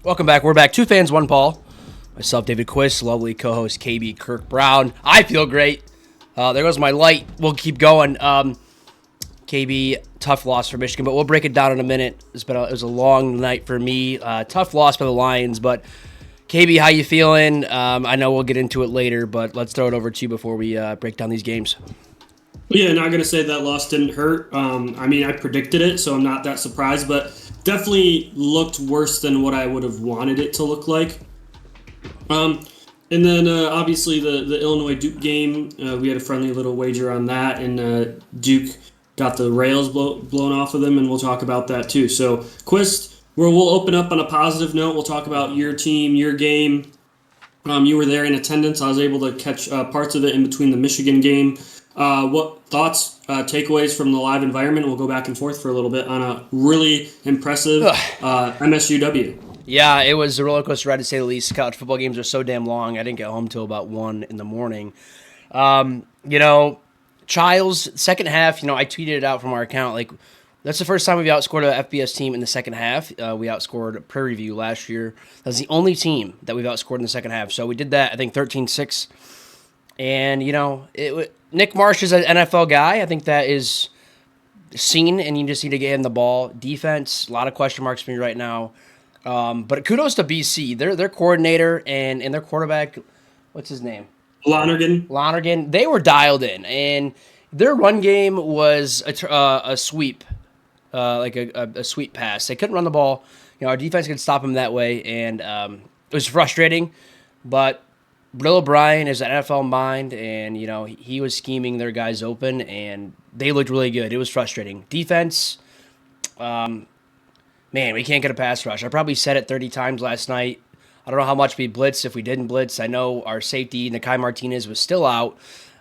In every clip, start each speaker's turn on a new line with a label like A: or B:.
A: Welcome back. We're back. Two fans, one Paul. Myself, David Quist, lovely co-host KB Kirk Brown. I feel great. There goes my light. We'll keep going. KB, tough loss for Michigan, but we'll break it down in a minute. It was a long night for me. Tough loss for the Lions, but KB, how you feeling? I know we'll get into it later, but let's throw it over to you before we break down these games.
B: Yeah, not going to say that loss didn't hurt. I predicted it, so I'm not that surprised, but definitely looked worse than what I would have wanted it to look like. And then obviously the Illinois-Duke game, we had a friendly little wager on that, and Duke got the rails blown off of them, and we'll talk about that too. So, Quist, we'll open up on a positive note. We'll talk about your team, your game. You were there in attendance. I was able to catch parts of it in between the Michigan game. What thoughts, takeaways from the live environment? We'll go back and forth for a little bit on a really impressive MSUW.
A: Yeah, it was a roller coaster ride to say the least. College football games are so damn long. I didn't get home till about 1 in the morning. Childs, second half, I tweeted it out from our account. That's the first time we've outscored an FBS team in the second half. We outscored Prairie View last year. That's the only team that we've outscored in the second half. So we did that, I think, 13-6. And, Nick Marsh is an NFL guy. I think that is seen, and you just need to get him the ball. Defense, a lot of question marks for me right now. But kudos to BC. Their coordinator and their quarterback, what's his name? Lonergan. They were dialed in, and their run game was a sweep, a sweep pass. They couldn't run the ball. Our defense could stop them that way, and it was frustrating. But Bill O'Brien is an NFL mind, and he was scheming their guys open, and they looked really good. It was frustrating. Defense, man, we can't get a pass rush. I probably said it 30 times last night. I don't know how much we blitzed if we didn't blitz. I know our safety, Nakai Martinez, was still out.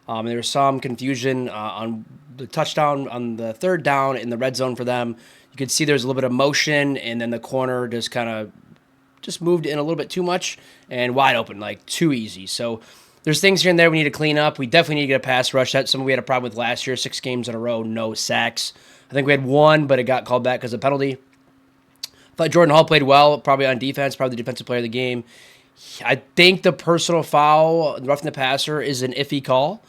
A: There was some confusion on the touchdown on the third down in the red zone for them. You could see there was a little bit of motion, and then the corner just moved in a little bit too much and wide open, too easy. So there's things here and there we need to clean up. We definitely need to get a pass rush. That's something we had a problem with last year, 6 games in a row, no sacks. I think we had one, but it got called back because of penalty. I thought Jordan Hall played well, probably on defense, probably the defensive player of the game. I think the personal foul, roughing the passer, is an iffy call.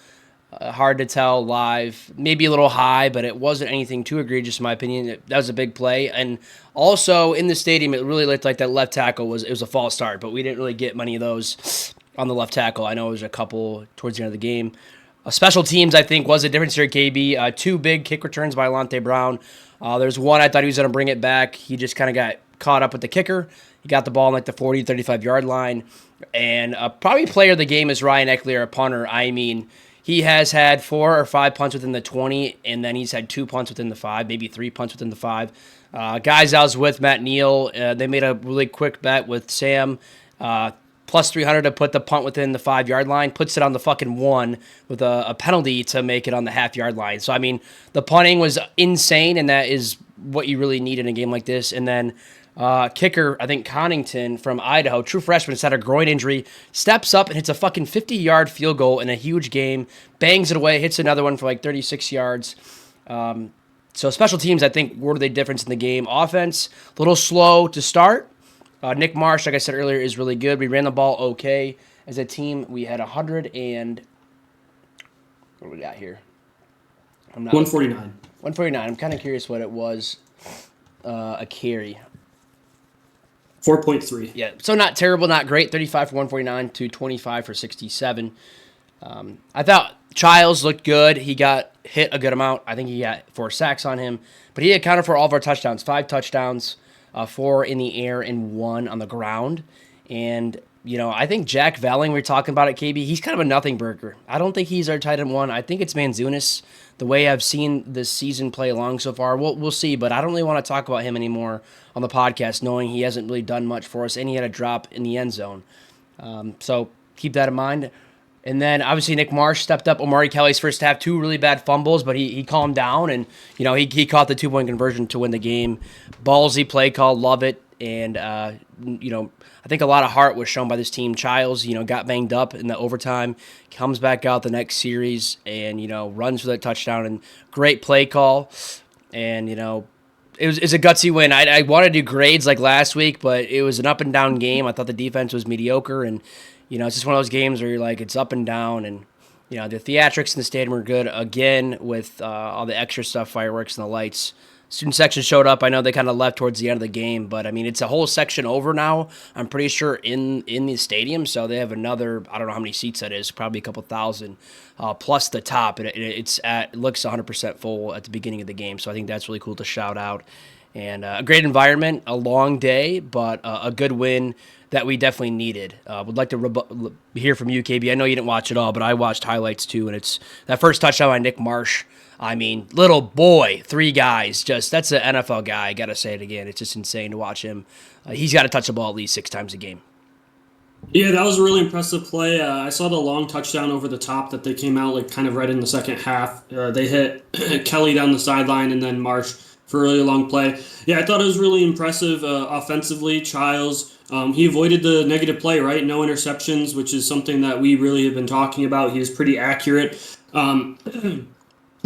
A: Hard to tell live. Maybe a little high, but it wasn't anything too egregious in my opinion. That was a big play. And also in the stadium, it really looked like that left tackle was a false start, but we didn't really get many of those on the left tackle. I know it was a couple towards the end of the game. Special teams, I think, was a difference here at KB. 2 big kick returns by Alante Brown. There's one I thought he was going to bring it back. He just kind of got caught up with the kicker. He got the ball on the 40, 35-yard line. And probably player of the game is Ryan Eckler, a punter. I mean, he has had 4 or 5 punts within the 20, and then he's had 2 punts within the 5, maybe 3 punts within the 5. Guys I was with, Matt Neal, they made a really quick bet with Sam. Plus 300 to put the punt within the 5-yard line, puts it on the fucking 1 with a penalty to make it on the half-yard line. So, I mean, the punting was insane, and that is what you really need in a game like this. And then kicker, I think Connington from Idaho, true freshman, has had a groin injury, steps up and hits a fucking 50-yard field goal in a huge game, bangs it away, hits another one for 36 yards. So special teams, I think, were the difference in the game. Offense, a little slow to start. Nick Marsh, like I said earlier, is really good. We ran the ball okay. As a team, we had 100 and... What do we got here?
B: 149.
A: 149. I'm kind of curious what it was a carry.
B: 4.3.
A: Yeah, so not terrible, not great. 35 for 149 to 25 for 67. I thought Childs looked good. He got hit a good amount. I think he got 4 sacks on him. But he accounted for all of our touchdowns. 5 touchdowns, 4 in the air and 1 on the ground. And, I think Jack Velling, we were talking about at KB, he's kind of a nothing burger. I don't think he's our tight end 1. I think it's Manzunas. The way I've seen this season play along so far, we'll see. But I don't really want to talk about him anymore on the podcast, knowing he hasn't really done much for us, and he had a drop in the end zone. So keep that in mind. And then, obviously, Nick Marsh stepped up. Omari Kelly's first half, 2 really bad fumbles, but he calmed down, and, he caught the 2-point conversion to win the game. Ballsy play call, love it. And, I think a lot of heart was shown by this team. Childs, got banged up in the overtime, comes back out the next series and, runs for that touchdown. And great play call. And, It's a gutsy win. I wanted to do grades like last week, but it was an up and down game. I thought the defense was mediocre, and it's just one of those games where you're like it's up and down, and the theatrics in the stadium were good again with all the extra stuff, fireworks and the lights. Student section showed up. I know they kind of left towards the end of the game, but I mean it's a whole section over now. I'm pretty sure in the stadium, so they have another. I don't know how many seats that is, probably a couple thousand, plus the top. It looks 100% full at the beginning of the game, so I think that's really cool to shout out. And a great environment, a long day, but a good win that we definitely needed. Would like to hear from you, KB. I know you didn't watch it all, but I watched highlights too, and it's that first touchdown by Nick Marsh. I mean, little boy, 3 guys. That's an NFL guy. I got to say it again. It's just insane to watch him. He's got to touch the ball at least 6 times a game.
B: Yeah, that was a really impressive play. I saw the long touchdown over the top that they came out like kind of right in the second half. They hit Kelly down the sideline and then Marsh for a really long play. Yeah, I thought it was really impressive offensively. Childs, he avoided the negative play, right? No interceptions, which is something that we really have been talking about. He was pretty accurate.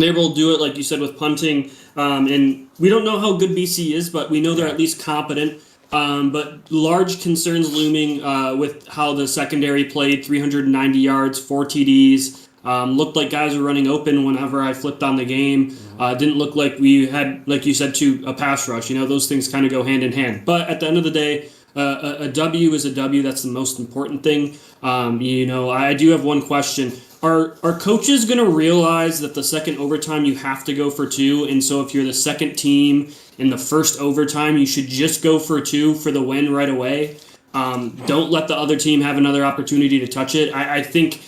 B: They will do it, like you said, with punting. And we don't know how good BC is, but we know they're at least competent. But large concerns looming with how the secondary played 390 yards, 4 TDs. Looked like guys were running open whenever I flipped on the game. Didn't look like we had, like you said, a pass rush. Those things kind of go hand in hand. But at the end of the day, a W is a W. That's the most important thing. I do have one question. Are coaches going to realize that the second overtime you have to go for 2, and so if you're the second team in the first overtime, you should just go for 2 for the win right away? Don't let the other team have another opportunity to touch it. I think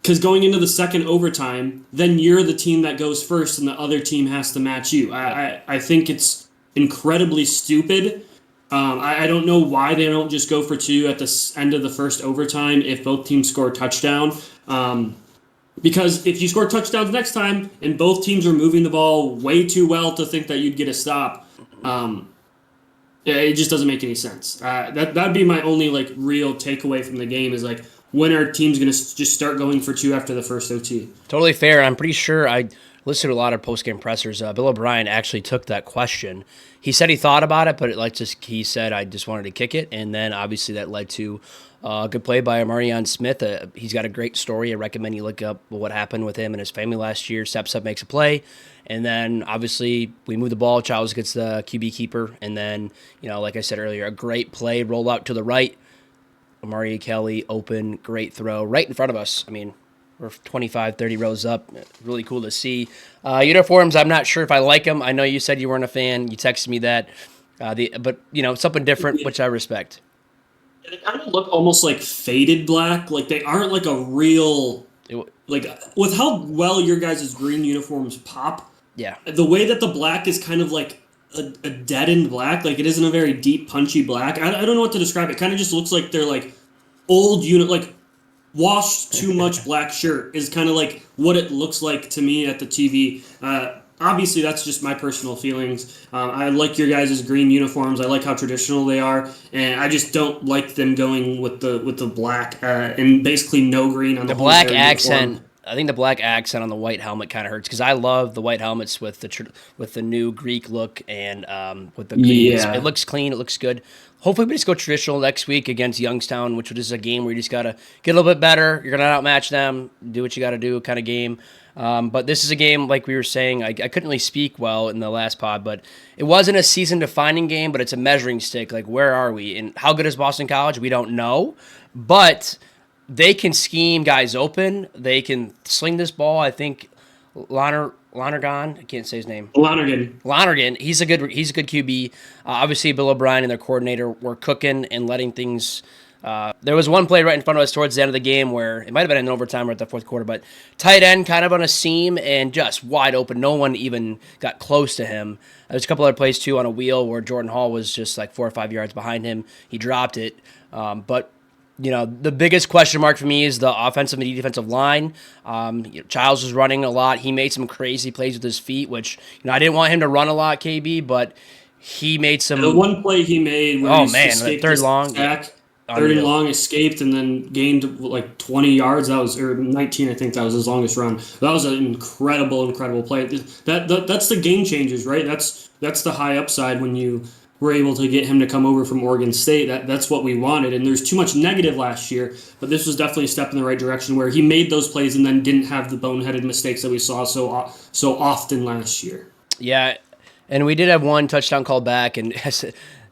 B: because going into the second overtime, then you're the team that goes first, and the other team has to match you. I think it's incredibly stupid. I don't know why they don't just go for 2 at the end of the first overtime if both teams score a touchdown. Because if you score touchdowns next time and both teams are moving the ball way too well to think that you'd get a stop, it just doesn't make any sense. That'd be my only real takeaway from the game is when are teams going to just start going for 2 after the first OT?
A: Totally fair. I'm pretty sure I listened to a lot of post-game pressers. Bill O'Brien actually took that question. He said he thought about it, but he said, I just wanted to kick it. And then obviously that led to a good play by Amarion Smith. He's got a great story. I recommend you look up what happened with him and his family last year. Steps up, makes a play. And then obviously we move the ball. Childs gets the QB keeper. And then, like I said earlier, a great play, roll out to the right. Amari Kelly, open, great throw, right in front of us. I mean, we're 25, 30 rows up. Really cool to see. Uniforms, I'm not sure if I like them. I know you said you weren't a fan. You texted me that. But, something different, which I respect.
B: They kind of look almost like faded black. They aren't like a real... with how well your guys' green uniforms pop,
A: yeah,
B: the way that the black is kind of like a deadened black, it isn't a very deep, punchy black. I don't know what to describe. It kind of just looks like they're old washed too much black shirt is kind of what it looks like to me at the TV. Obviously, that's just my personal feelings. I like your guys' green uniforms. I like how traditional they are, and I just don't like them going with the black and basically no green on the
A: black accent. Uniform. I think the black accent on the white helmet kind of hurts because I love the white helmets with the new Greek look and with the green. Yeah. It looks clean. It looks good. Hopefully, we just go traditional next week against Youngstown, which is a game where you just got to get a little bit better. You're going to outmatch them, do what you got to do kind of game. But this is a game, like we were saying, I couldn't really speak well in the last pod, but it wasn't a season-defining game, but it's a measuring stick. Where are we? And how good is Boston College? We don't know. But they can scheme guys open. They can sling this ball. I think Lonergan, I can't say his name. Lonergan. He's a good QB. Obviously, Bill O'Brien and their coordinator were cooking and letting things. There was one play right in front of us towards the end of the game where it might have been an overtime or at the fourth quarter, but tight end kind of on a seam and just wide open. No one even got close to him. There's a couple other plays too on a wheel where Jordan Hall was just 4 or 5 yards behind him. He dropped it, but. The biggest question mark for me is the offensive and defensive line. Childs was running a lot. He made some crazy plays with his feet, which, I didn't want him to run a lot, KB, but he made some...
B: The one play he made where
A: the third long.
B: Sack, third and
A: Unreal.
B: long, escaped, and then gained like 20 yards. That was, or 19, I think that was his longest run. That was an incredible play. That's the game changers, right? That's the high upside when you were able to get him to come over from Oregon State. That's what we wanted. And there's too much negative last year, but this was definitely a step in the right direction where he made those plays and then didn't have the boneheaded mistakes that we saw so often last year.
A: Yeah, and we did have one touchdown call back, and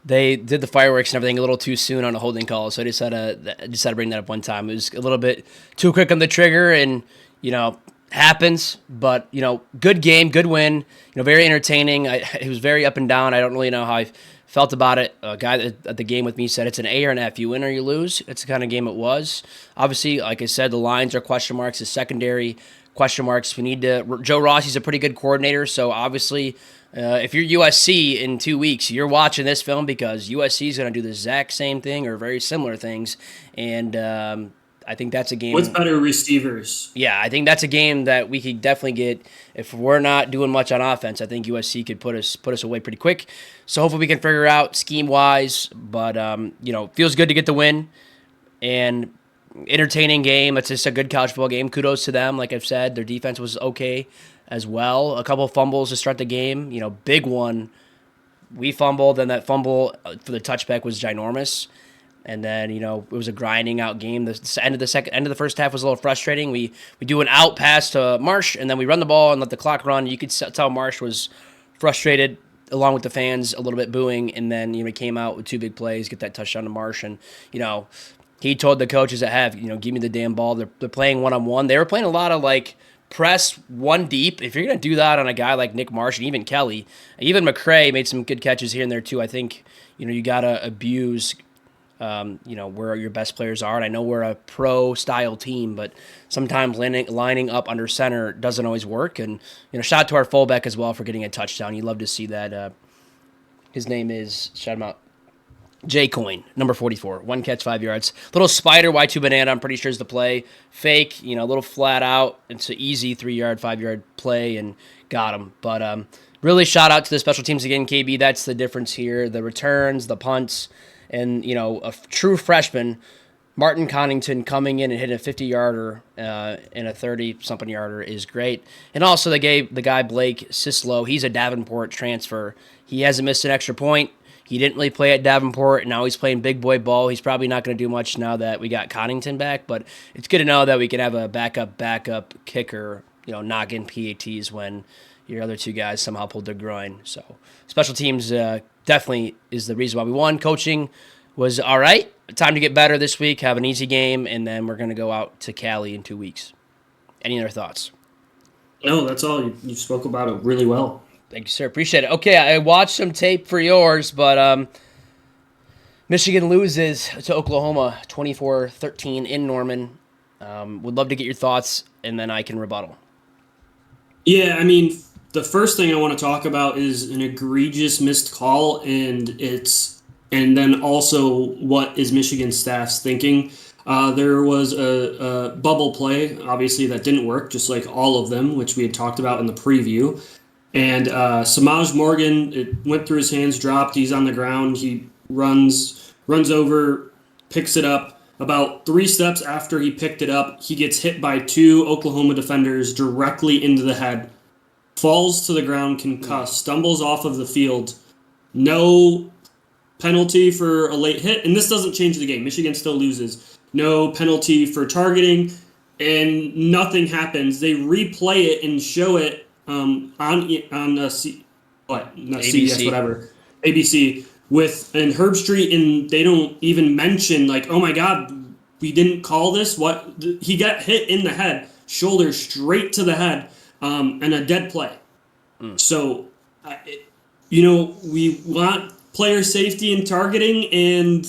A: they did the fireworks and everything a little too soon on a holding call. So I just had to bring that up one time. It was a little bit too quick on the trigger, and happens. But good game, good win. Very entertaining. It was very up and down. I don't really know how I felt about it. A guy at the game with me said it's an A or an F. You win or you lose. It's the kind of game it was. Obviously, like I said, the lines are question marks. The secondary question marks. We need to. Joe Rossi's a pretty good coordinator, so obviously, if you're USC in 2 weeks, you're watching this film because USC is going to do the exact same thing or very similar things, and I think that's a game.
B: What's better receivers?
A: Yeah, I think that's a game that we could definitely get if we're not doing much on offense. I think USC could put us away pretty quick. So hopefully we can figure out scheme wise, but feels good to get the win and entertaining game. It's just a good college football game. Kudos to them. Like I've said, their defense was okay as well. A couple of fumbles to start the game. Big one. We fumbled, and that fumble for the touchback was ginormous. And then it was a grinding out game. The end of the first half was a little frustrating. We do an out pass to Marsh, and then we run the ball and let the clock run. You could tell Marsh was frustrated, along with the fans a little bit booing. And then he came out with two big plays, get that touchdown to Marsh, and he told the coaches at half, give me the damn ball. They're playing one-on-one. They were playing a lot of press one deep. If you're gonna do that on a guy like Nick Marsh and even Kelly, even McCray made some good catches here and there too. I think you gotta abuse. Where your best players are. And I know we're a pro-style team, but sometimes lining up under center doesn't always work. And, shout out to our fullback as well for getting a touchdown. You love to see that. His name is, shout him out, J Coin, number 44. 1 catch, 5 yards. Little spider, Y2 banana, I'm pretty sure is the play. Fake, a little flat out. It's an easy 3-yard, 5-yard play, and got him. But really shout out to the special teams again, KB. That's the difference here. The returns, the punts, and, a true freshman, Martin Connington, coming in and hitting a 50-yarder and a 30-something yarder is great. And also they gave the guy Blake Sislow, he's a Davenport transfer. He hasn't missed an extra point. He didn't really play at Davenport, and now he's playing big boy ball. He's probably not going to do much now that we got Connington back, but it's good to know that we can have a backup kicker, knock in PATs when your other two guys somehow pulled their groin. So special teams definitely is the reason why we won. Coaching was all right. Time to get better this week, have an easy game, and then we're going to go out to Cali in 2 weeks. Any other thoughts?
B: No, that's all. You spoke about it really well.
A: Thank you, sir. Appreciate it. Okay, I watched some tape for yours, but Michigan loses to Oklahoma 24-13 in Norman. Would love to get your thoughts, and then I can rebuttal.
B: Yeah, the first thing I want to talk about is an egregious missed call, and then also what is Michigan staff's thinking. There was a bubble play, obviously, that didn't work, just like all of them, which we had talked about in the preview. And Samaj Morgan, it went through his hands, dropped. He's on the ground. He runs over, picks it up. About 3 steps after he picked it up, he gets hit by 2 Oklahoma defenders directly into the head. Falls to the ground, concussed, stumbles off of the field. No penalty for a late hit, and this doesn't change the game. Michigan still loses. No penalty for targeting, and nothing happens. They replay it and show it on ABC. CBS, whatever, ABC, and Herb Street, and they don't even mention oh my God, we didn't call this. What, he got hit in the head, shoulder straight to the head, and a dead play. So, we want player safety and targeting, and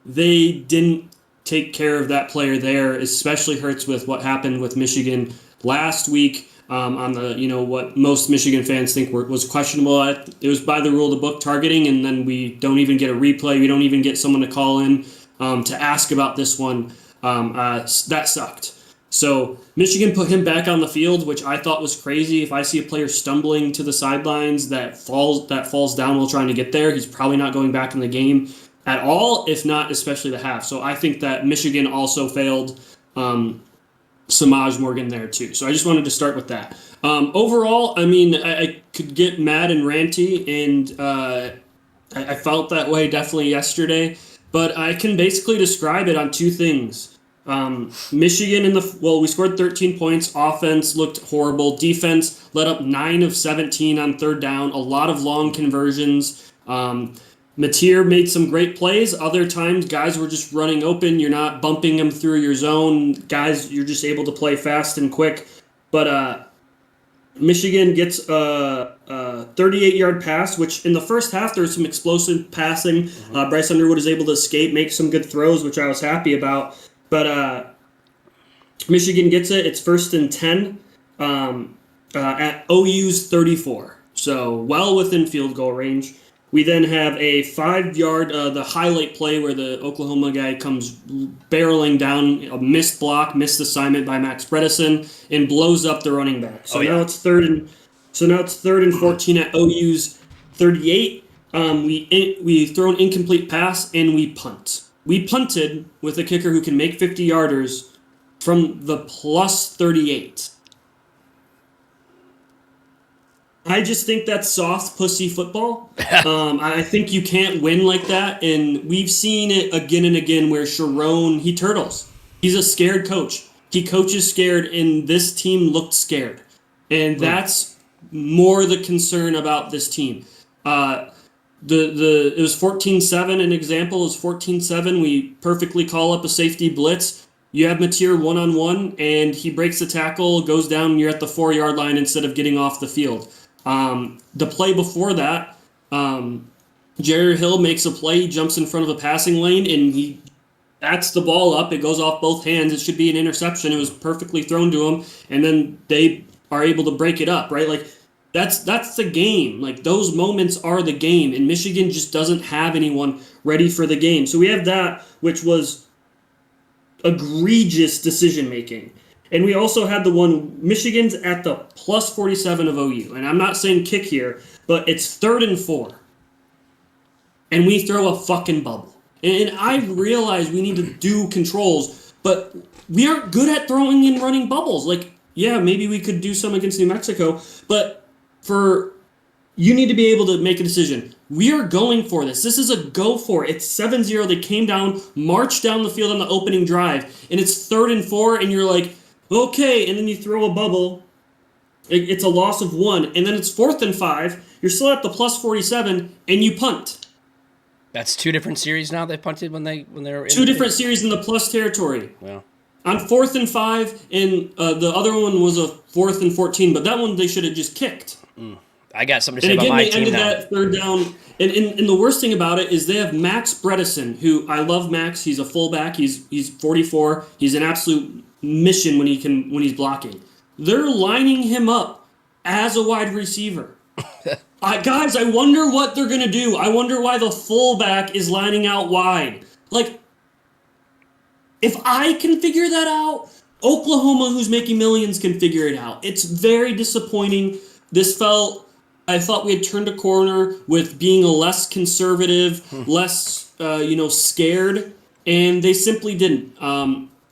B: they didn't take care of that player there. Especially hurts with what happened with Michigan last week. On the, what most Michigan fans think was questionable. It was by the rule of the book, targeting, and then we don't even get a replay. We don't even get someone to call in to ask about this one. That sucked. So Michigan put him back on the field, which I thought was crazy. If I see a player stumbling to the sidelines that falls down while trying to get there, he's probably not going back in the game. at all, if not especially the half. So I think that Michigan also failed Samaj Morgan there too. So I just wanted to start with that. Overall, I mean, I could get mad and ranty, and I felt that way definitely yesterday. But I can basically describe it on two things. Michigan we scored 13 points. Offense looked horrible. Defense let up 9 of 17 on third down. A lot of long conversions. Mateer made some great plays. Other times, guys were just running open. You're not bumping them through your zone. Guys, you're just able to play fast and quick. But Michigan gets a 38-yard pass, which in the first half there was some explosive passing. Bryce Underwood is able to escape, make some good throws, which I was happy about. But Michigan gets it. It's 1st and 10 at OU's 34. So well within field goal range. We then have a 5-yard, the highlight play where the Oklahoma guy comes barreling down, a missed block, missed assignment by Max Bredesen, and blows up the running back. So now it's third and 14 at OU's 38. We throw an incomplete pass and we punt. We punted with a kicker who can make 50-yarders from the plus 38. I just think that's soft pussy football. I think you can't win like that, and we've seen it again and again where Sharon, he turtles. He's a scared coach. He coaches scared, and this team looked scared. And that's more the concern about this team. It was 14-7, an example is 14-7. We perfectly call up a safety blitz. You have Mateer one-on-one, and he breaks the tackle, goes down, and you're at the 4-yard line instead of getting off the field. The play before that, Jerry Hill makes a play. He jumps in front of a passing lane, and he bats the ball up. It goes off both hands. It should be an interception. It was perfectly thrown to him, and then they are able to break it up, right? Like, that's the game. Like, those moments are the game, and Michigan just doesn't have anyone ready for the game. So we have that, which was egregious decision-making. And we also had the one, Michigan's at the plus 47 of OU. And I'm not saying kick here, but it's 3rd and 4. And we throw a fucking bubble. And I realize we need to do controls, but we aren't good at throwing and running bubbles. Like, yeah, maybe we could do some against New Mexico, but you need to be able to make a decision. We are going for this. This is a go for it. It's 7-0. They came down, marched down the field on the opening drive, and it's 3rd and 4, and you're like, okay, and then you throw a bubble. It's a loss of 1, and then it's 4th and 5. You're still at the plus 47, and you punt.
A: That's 2 different series now. They punted when they were in
B: 2 different series in the plus territory.
A: Yeah.
B: On 4th and 5, and the other one was a 4th and 14, but that one they should have just kicked.
A: I got something to say about my team now.
B: And again, they ended that 3rd down. And the worst thing about it is they have Max Bredesen, who I love Max. He's a fullback. He's 44. He's an absolute mission when he's blocking. They're lining him up as a wide receiver. Guys, I wonder what they're going to do. I wonder why the fullback is lining out wide. Like, if I can figure that out, Oklahoma, who's making millions, can figure it out. It's very disappointing. I thought we had turned a corner with being a less conservative, less, scared, and they simply didn't.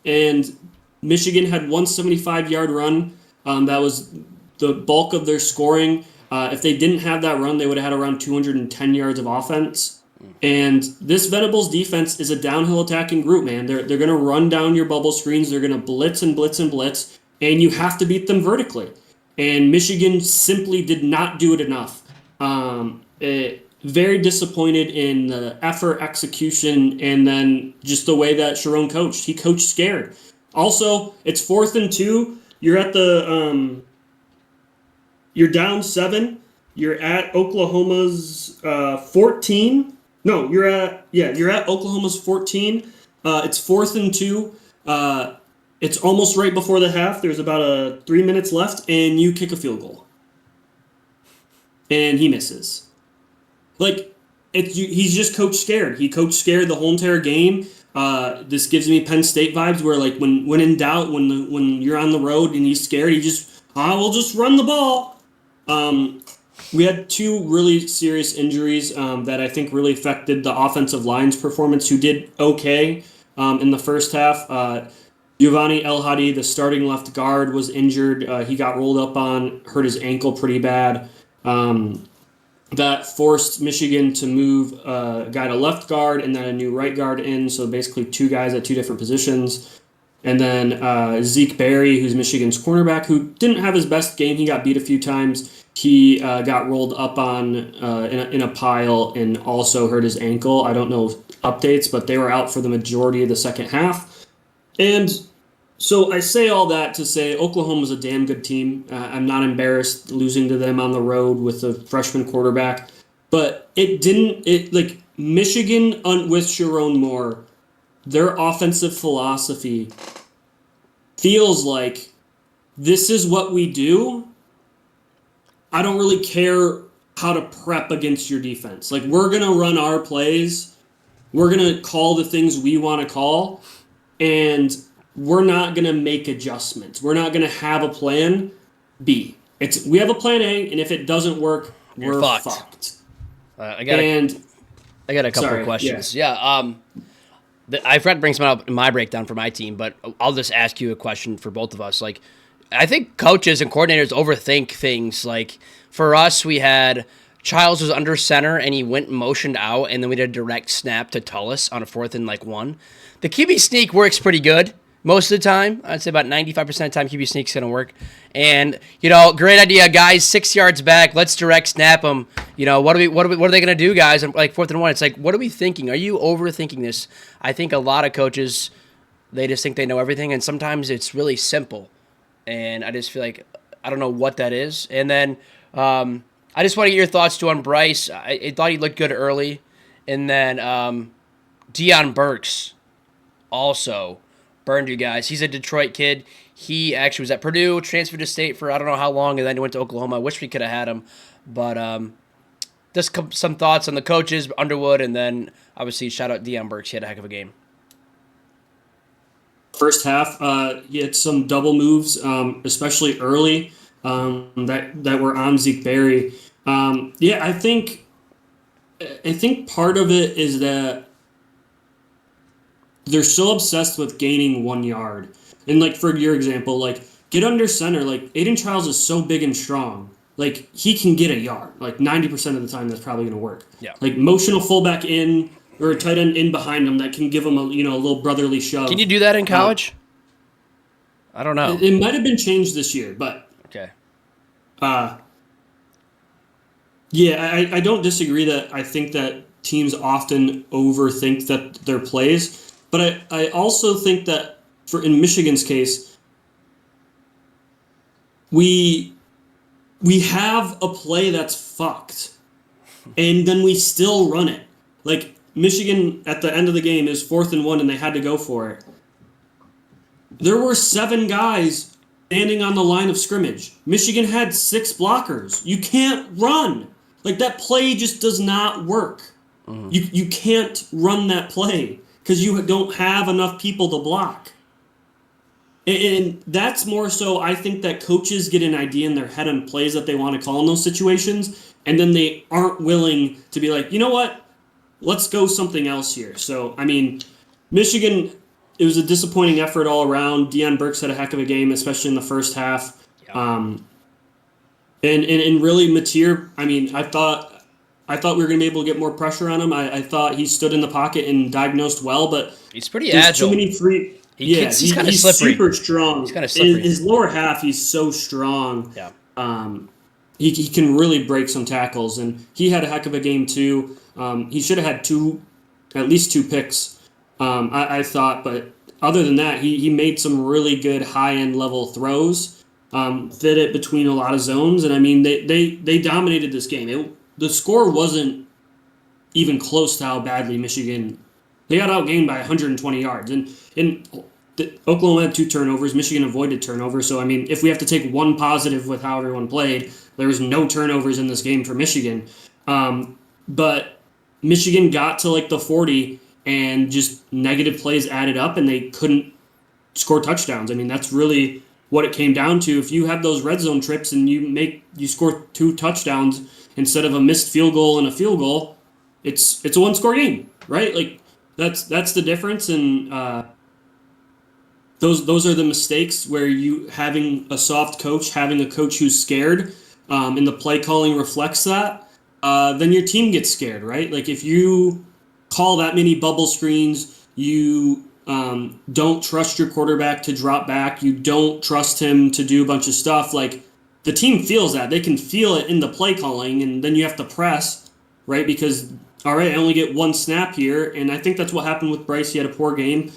B: And Michigan had 175-yard run. That was the bulk of their scoring. If they didn't have that run, they would have had around 210 yards of offense. And this Venables defense is a downhill attacking group, man. They're going to run down your bubble screens. They're going to blitz and blitz and blitz, and you have to beat them vertically. And Michigan simply did not do it enough. Very disappointed in the effort, execution, and then just the way that Sharon coached. He coached scared. Also, it's 4th and 2. You're at you're down 7. You're at Oklahoma's 14. No, you're at Oklahoma's 14. It's 4th and 2. It's almost right before the half. There's about 3 minutes left, and you kick a field goal. And he misses. Like, he's just coached scared. He coached scared the whole entire game. This gives me Penn State vibes where, like, when in doubt, when you're on the road and he's scared, he just, we'll just run the ball. we had two really serious injuries that I think really affected the offensive line's performance, who did okay in the first half. Giovanni El Hadi, the starting left guard, was injured. He got rolled up on, hurt his ankle pretty bad. That forced Michigan to move a guy to left guard and then a new right guard in. So basically, two guys at two different positions. And then Zeke Berry, who's Michigan's cornerback, who didn't have his best game. He got beat a few times. He got rolled up on in a pile and also hurt his ankle. I don't know updates, but they were out for the majority of the second half. And so I say all that to say Oklahoma's a damn good team. I'm not embarrassed losing to them on the road with a freshman quarterback. But like Michigan with Sharon Moore, their offensive philosophy feels like this is what we do. I don't really care how to prep against your defense. Like, we're going to run our plays. We're going to call the things we want to call. And we're not going to make adjustments. We're not going to have a plan B. We have a plan A, and if it doesn't work, we're fucked.
A: I got a couple of questions. Yeah. I forgot to bring some up in my breakdown for my team, but I'll just ask you a question for both of us. Like, I think coaches and coordinators overthink things. Like, for us, we had Childs was under center, and he went and motioned out, and then we did a direct snap to Tullis on a 4th and 1. The QB sneak works pretty good most of the time. I'd say about 95% of the time QB sneak's going to work. And, great idea, guys, 6 yards back, let's direct snap them. What are they going to do, guys? I'm like 4th and 1. It's like, what are we thinking? Are you overthinking this? I think a lot of coaches, they just think they know everything, and sometimes it's really simple. And I just feel like I don't know what that is. And then I just want to get your thoughts too on Bryce. I thought he looked good early. And then Deion Burks also burned you guys. He's a Detroit kid. He actually was at Purdue, transferred to state for I don't know how long, and then he went to Oklahoma. I wish we could have had him. But just some thoughts on the coaches, Underwood, and then obviously shout out Deion Burks. He had a heck of a game.
B: First half, he had some double moves, especially early, that were on Zeke Berry. I think part of it is that they're so obsessed with gaining 1 yard. And like for your example, like get under center. Like Aiden Childs is so big and strong. Like he can get a yard. Like 90% of the time, that's probably going to work.
A: Yeah.
B: Like motion a fullback in. Or a tight end in behind him that can give him a little brotherly shove.
A: Can you do that in college? I don't know.
B: It might have been changed this year, but
A: okay.
B: I don't disagree that I think that teams often overthink their plays, but I also think that in Michigan's case, we have a play that's fucked, and then we still run it. Like, Michigan, at the end of the game, is 4th and 1, and they had to go for it. There were 7 guys standing on the line of scrimmage. Michigan had 6 blockers. You can't run. Like, that play just does not work. Mm-hmm. You can't run that play because you don't have enough people to block. And that's more so, I think that coaches get an idea in their head on plays that they want to call in those situations, and then they aren't willing to be like, you know what? Let's go something else here. So, I mean, Michigan, it was a disappointing effort all around. Deion Burks had a heck of a game, especially in the first half. Yeah. And really, Mateer, I mean, I thought we were going to be able to get more pressure on him. I thought he stood in the pocket and diagnosed well, but
A: he's pretty agile.
B: Too many free.
A: He's kind of
B: slippery. He's super strong. He's kind of slippery. His lower half, he's so strong.
A: Yeah.
B: He can really break some tackles, and he had a heck of a game too. He should have had at least two picks, I thought. But other than that, he made some really good high-end level throws, fit it between a lot of zones. And, I mean, they dominated this game. The score wasn't even close to how badly Michigan – they got outgained by 120 yards. And Oklahoma had 2 turnovers. Michigan avoided turnovers. So, I mean, if we have to take one positive with how everyone played, there was no turnovers in this game for Michigan. But Michigan got to like the 40 and just negative plays added up and they couldn't score touchdowns. I mean, that's really what it came down to. If you have those red zone trips and you score 2 touchdowns instead of a missed field goal and a field goal, it's a one score game, right? Like that's the difference. And those are the mistakes where you having a soft coach, having a coach who's scared, and the play calling reflects that. Then your team gets scared, right? Like if you call that many bubble screens, you don't trust your quarterback to drop back. You don't trust him to do a bunch of stuff. Like the team feels that. They can feel it in the play calling, and then you have to press, right? Because, all right, I only get one snap here. And I think that's what happened with Bryce. He had a poor game.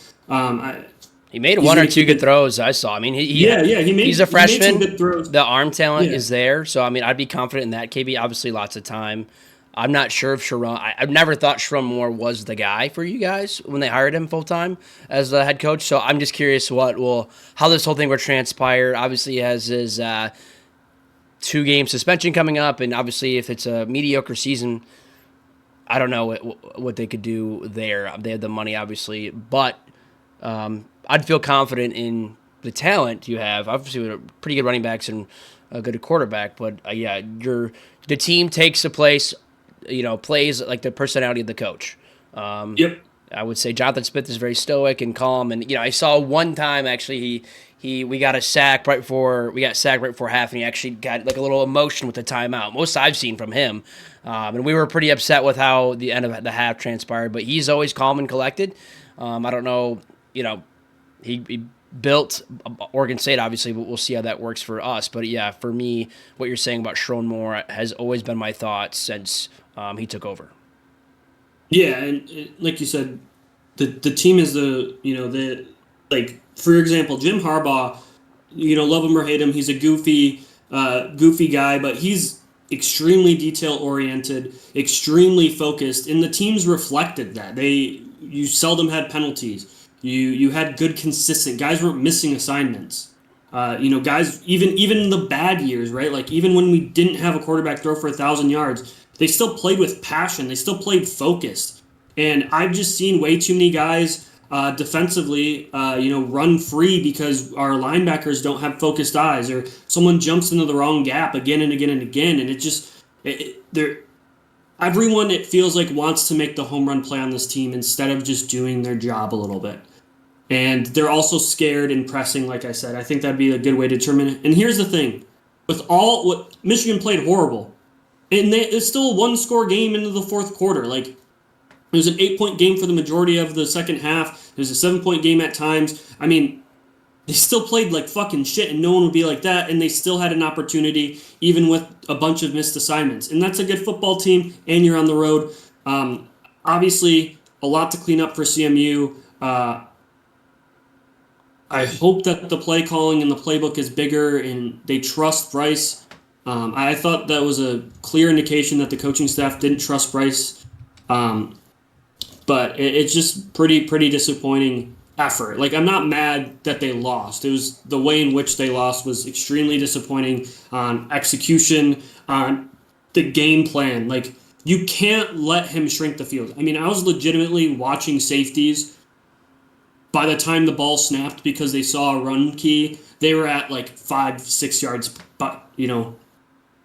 A: He made
B: He's
A: one or
B: gonna
A: two
B: keep
A: good
B: it.
A: throws. I saw. I mean, he's a
B: He made some
A: freshman.
B: good throws.
A: The arm talent
B: Yeah.
A: is there, so I mean, I'd be confident in that. KB, obviously, lots of time. I'm not sure if Sharon. I've never thought Sharon Moore was the guy for you guys when they hired him full time as the head coach. So I'm just curious how this whole thing will transpire. Obviously, he has his 2-game suspension coming up, and obviously, if it's a mediocre season, I don't know what they could do there. They have the money, obviously, but I'd feel confident in the talent you have. Obviously, with pretty good running backs and a good quarterback, but yeah, the team takes the place. Plays like the personality of the coach.
B: Yep.
A: I would say Jonathan Smith is very stoic and calm. And I saw one time actually we got sacked right before half, and he actually got like a little emotion with the timeout. Most I've seen from him, and we were pretty upset with how the end of the half transpired. But he's always calm and collected. I don't know, he built Oregon State, obviously, but we'll see how that works for us. But yeah, for me, what you're saying about Sharon Moore has always been my thoughts since he took over.
B: Yeah, and like you said, the team is the like for example, Jim Harbaugh, love him or hate him, he's a goofy guy, but he's extremely detail oriented, extremely focused, and the teams reflected that. You seldom had penalties. You had good consistent guys weren't missing assignments. Guys even in the bad years, right? Like even when we didn't have a quarterback throw for 1,000 yards, they still played with passion. They still played focused. And I've just seen way too many guys defensively, run free because our linebackers don't have focused eyes, or someone jumps into the wrong gap again and again and again, and everyone, it feels like, wants to make the home run play on this team instead of just doing their job a little bit. And they're also scared and pressing, like I said. I think that'd be a good way to determine it. And here's the thing. What Michigan played horrible. And it's still a one-score game into the fourth quarter. Like, it was an 8-point game for the majority of the second half. It was a 7-point game at times. I mean, they still played like fucking shit, and no one would be like that, and they still had an opportunity, even with a bunch of missed assignments. And that's a good football team, and you're on the road. Obviously, a lot to clean up for CMU. I hope that the play calling and the playbook is bigger and they trust Bryce. I thought that was a clear indication that the coaching staff didn't trust Bryce. But it's just pretty disappointing effort. Like, I'm not mad that they lost. It was the way in which they lost was extremely disappointing on execution, on the game plan. Like, you can't let him shrink the field. I mean, I was legitimately watching safeties. By the time the ball snapped, because they saw a run key, they were at like 5-6 yards,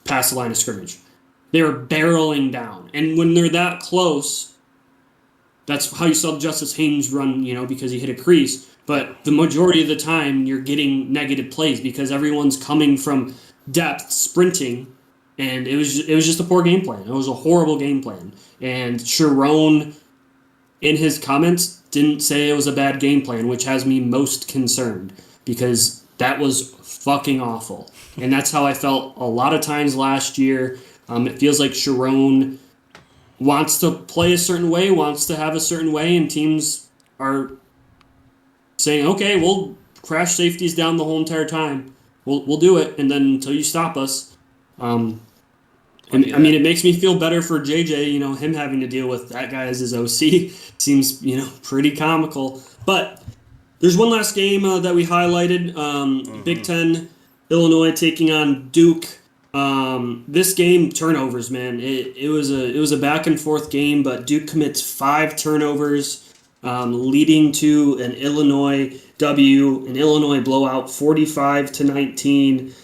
B: past the line of scrimmage. They were barreling down. And when they're that close, that's how you saw Justice Haynes run, because he hit a crease. But the majority of the time, you're getting negative plays because everyone's coming from depth, sprinting, and it was just a poor game plan. It was a horrible game plan. And Sharon, in his comments, didn't say it was a bad game plan, which has me most concerned because that was fucking awful. And that's how I felt a lot of times last year. It feels like Sharon wants to play a certain way, wants to have a certain way, and teams are saying, okay, we'll crash safeties down the whole entire time. We'll do it, and then until you stop us. It makes me feel better for JJ, him having to deal with that guy as his OC seems, pretty comical. But there's one last game that we highlighted, Big Ten, Illinois taking on Duke. This game, turnovers, man. It was a back and forth game, but Duke commits 5 turnovers. leading to an Illinois W, an Illinois blowout, 45-19.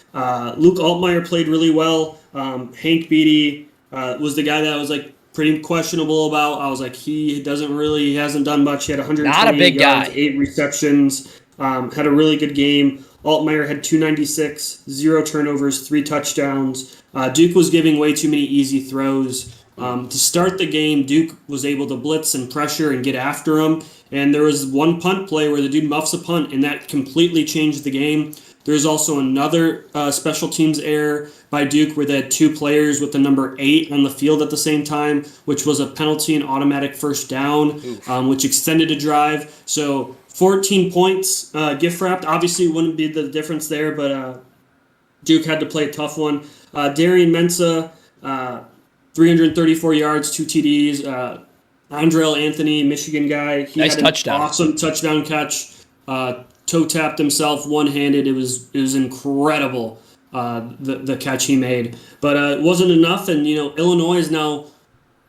B: Luke Altmaier played really well. Hank Beatty was the guy that I was like pretty questionable about. I was like, he hasn't done much. He had
A: Not a
B: 128
A: big
B: yards,
A: guy.
B: 8 receptions, had a really good game. Altmaier had 296, 0 turnovers, 3 touchdowns. Duke was giving way too many easy throws. To start the game, Duke was able to blitz and pressure and get after him. And there was one punt play where the dude muffs a punt, and that completely changed the game. There's also another special teams error by Duke where they had 2 players with the number 8 on the field at the same time, which was a penalty and automatic first down, which extended a drive. So 14 points gift wrapped. Obviously, wouldn't be the difference there, but Duke had to play a tough one. Darian Mensah, 334 yards, 2 TDs. Andrell Anthony, Michigan guy. He
A: Nice
B: had an
A: touchdown.
B: awesome touchdown catch. Toe tapped himself one-handed. It was incredible. The catch he made, but it wasn't enough. And Illinois is now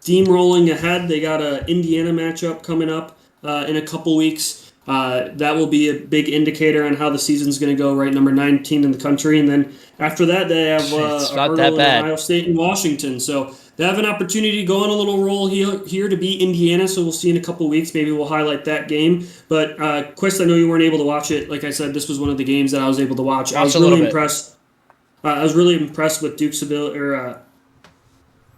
B: steamrolling ahead. They got a Indiana matchup coming up in a couple weeks. That will be a big indicator on how the season's going to go. Right, number 19 in the country, and then after that they have
A: It's
B: a
A: not
B: hurdle
A: that
B: in
A: bad.
B: Ohio State and Washington. So they have an opportunity to go on a little roll here to beat Indiana. So we'll see in a couple weeks. Maybe we'll highlight that game. But Quist, I know you weren't able to watch it. Like I said, this was one of the games that I was able to watch. I was
A: a little
B: really
A: bit.
B: impressed. I was really impressed with Duke's ability,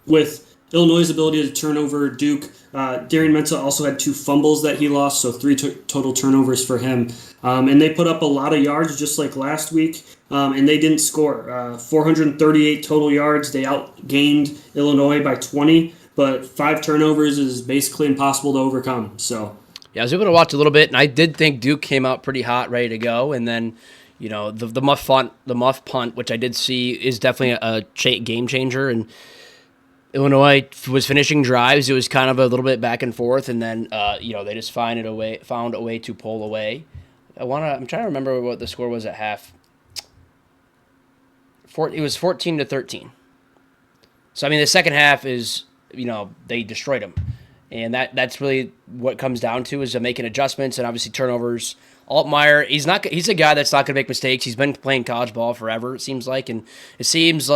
B: with Illinois' ability to turn over Duke. Darian Mensah also had 2 fumbles that he lost, so 3 total turnovers for him. And they put up a lot of yards just like last week, and they didn't score. 438 total yards. They outgained Illinois by 20, but 5 turnovers is basically impossible to overcome. So
A: Yeah, I was able to watch a little bit, and I did think Duke came out pretty hot, ready to go, and then the muff punt, which I did see, is definitely a game changer. And Illinois was finishing drives. It was kind of a little bit back and forth, and then they just found a way to pull away. I'm trying to remember what the score was at half. It was 14-13. So I mean, the second half is they destroyed them, and that's really what it comes down to is making adjustments and obviously turnovers. Altmaier, he's a guy that's not going to make mistakes. He's been playing college ball forever, it seems like, and it seems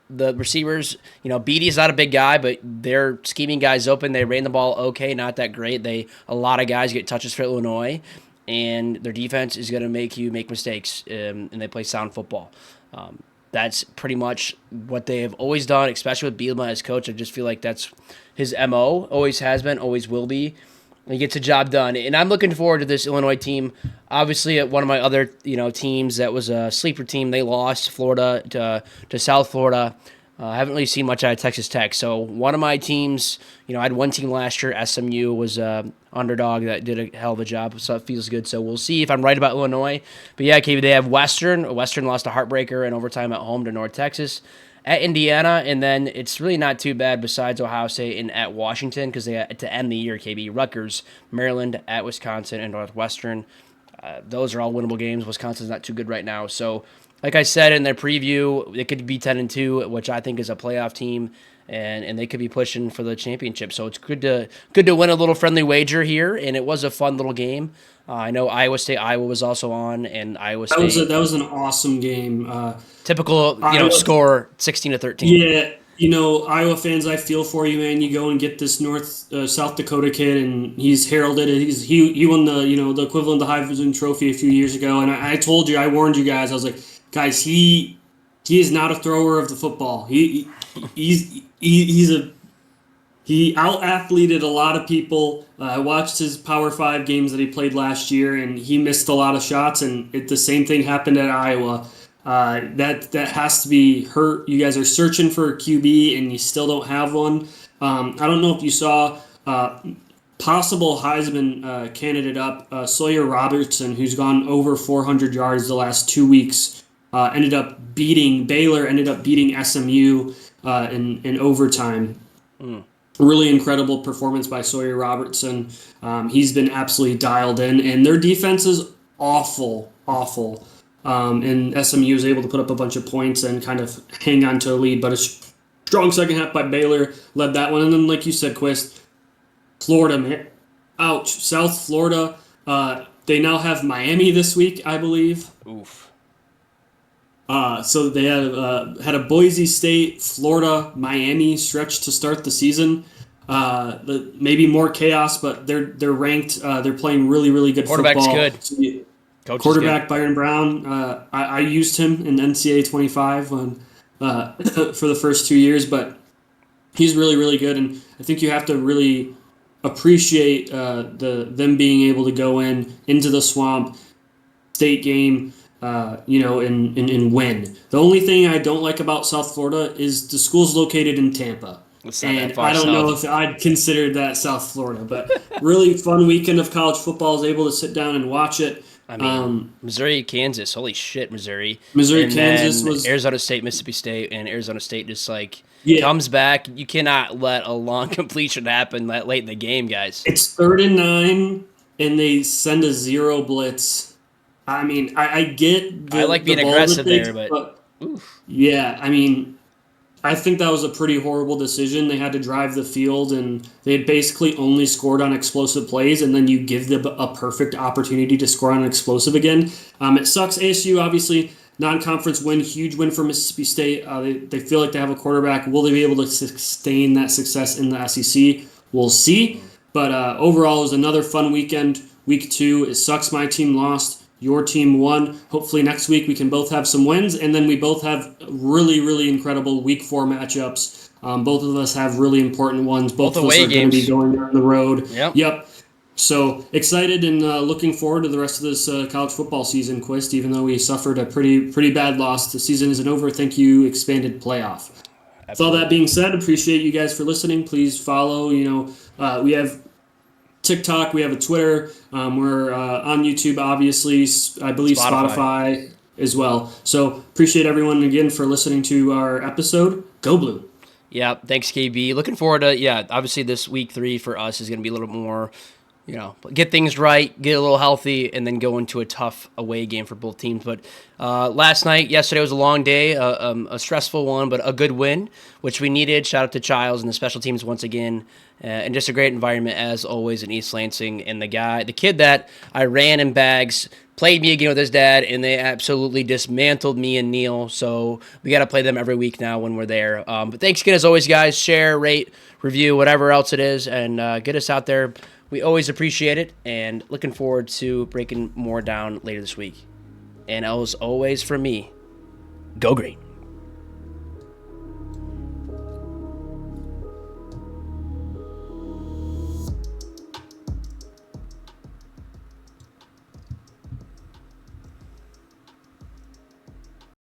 A: the receivers, Beatty's not a big guy, but they're scheming guys open. They ran the ball okay, not that great. A lot of guys get touches for Illinois, and their defense is going to make you make mistakes, and they play sound football. That's pretty much what they have always done, especially with Bielema as coach. I just feel like that's his MO, always has been, always will be. He gets a job done, and I'm looking forward to this Illinois team. Obviously, at one of my other teams that was a sleeper team, they lost Florida to South Florida. I haven't really seen much out of Texas Tech. So one of my teams, I had one team last year. SMU was underdog that did a hell of a job, so it feels good. So we'll see if I'm right about Illinois. But yeah, KB, they have Western. Western lost a heartbreaker in overtime at home to North Texas. At Indiana, and then it's really not too bad besides Ohio State and at Washington because they had to end the year, KB. Rutgers, Maryland, at Wisconsin, and Northwestern. Those are all winnable games. Wisconsin's not too good right now. So, like I said in their preview, they could be 10-2, which I think is a playoff team, and they could be pushing for the championship. So it's good to win a little friendly wager here, and it was a fun little game. I know Iowa was also on, and Iowa State.
B: that was an awesome game.
A: Typical, score 16-13.
B: Yeah, Iowa fans, I feel for you, man. You go and get this South Dakota kid, and he's heralded. He won the the equivalent of the Heisman Trophy a few years ago, and I told you, I warned you guys. I was like, guys, he is not a thrower of the football. He out-athleted a lot of people. I watched his Power 5 games that he played last year, and he missed a lot of shots, and the same thing happened at Iowa. That has to be hurt. You guys are searching for a QB, and you still don't have one. I don't know if you saw possible Heisman candidate up, Sawyer Robertson, who's gone over 400 yards the last 2 weeks, ended up beating SMU in overtime. Really incredible performance by Sawyer Robertson. He's been absolutely dialed in, and their defense is awful. And SMU was able to put up a bunch of points and kind of hang on to a lead, but a strong second half by Baylor led that one. And then, like you said, Quist, Florida, man. Ouch. South Florida. They now have Miami this week, I believe.
A: Oof.
B: So they had a Boise State, Florida, Miami stretch to start the season. Maybe more chaos, but they're ranked. They're playing really really good
A: Quarterback's
B: football.
A: good.
B: So
A: Coach is good.
B: quarterback Byron Brown. I used him in NCAA 25 when for the first 2 years, but he's really really good, and I think you have to really appreciate them being able to go into the swamp state game, and win. The only thing I don't like about South Florida is the school's located in Tampa.
A: It's not that
B: And
A: far
B: I don't know
A: south.
B: if I'd consider that South Florida, but really fun weekend of college football. I was able to sit down and watch it.
A: I mean, Missouri, Kansas. Holy shit, Missouri.
B: Missouri,
A: And
B: Kansas
A: then
B: was,
A: Arizona State, Mississippi State, and Arizona State just like
B: yeah,
A: comes back. You cannot let a long completion happen that late in the game, guys.
B: it's 3rd and 9, and they send a zero blitz. I mean, I get
A: I like
B: the
A: being
B: ball that
A: aggressive
B: they,
A: there, but
B: but
A: oof.
B: yeah, I mean, I think that was a pretty horrible decision. They had to drive the field, and they had basically only scored on explosive plays, and then you give them a perfect opportunity to score on an explosive again. It sucks. ASU, obviously, non-conference win, huge win for Mississippi State. They feel like they have a quarterback. Will they be able to sustain that success in the SEC? We'll see. But overall, it was another fun weekend. Week 2, it sucks my team lost. Your team won. Hopefully next week we can both have some wins, and then we both have really, really incredible Week 4 matchups. Both of us have really important ones. Both of us
A: away
B: are going to be
A: games.
B: going down the road.
A: Yep.
B: Yep. So excited and looking forward to the rest of this college football season, Quist. Even though we suffered a pretty bad loss, the season isn't over. Thank you, expanded playoff. With all that being said, appreciate you guys for listening. Please follow. We have TikTok, we have a Twitter, we're on YouTube, obviously, I believe Spotify as well. So appreciate everyone again for listening to our episode. Go Blue.
A: Yeah, thanks, KB. Looking forward to, obviously this week 3 for us is going to be a little more, get things right, get a little healthy, and then go into a tough away game for both teams. But yesterday was a long day, a stressful one, but a good win, which we needed. Shout out to Childs and the special teams once again. And just a great environment as always in East Lansing. And the kid that I ran in bags played me again with his dad, and they absolutely dismantled me and Neil. So we got to play them every week now when we're there. But thanks again as always, guys. Share, rate, review, whatever else it is, and get us out there. We always appreciate it, and looking forward to breaking more down later this week. And as always, for me, go green.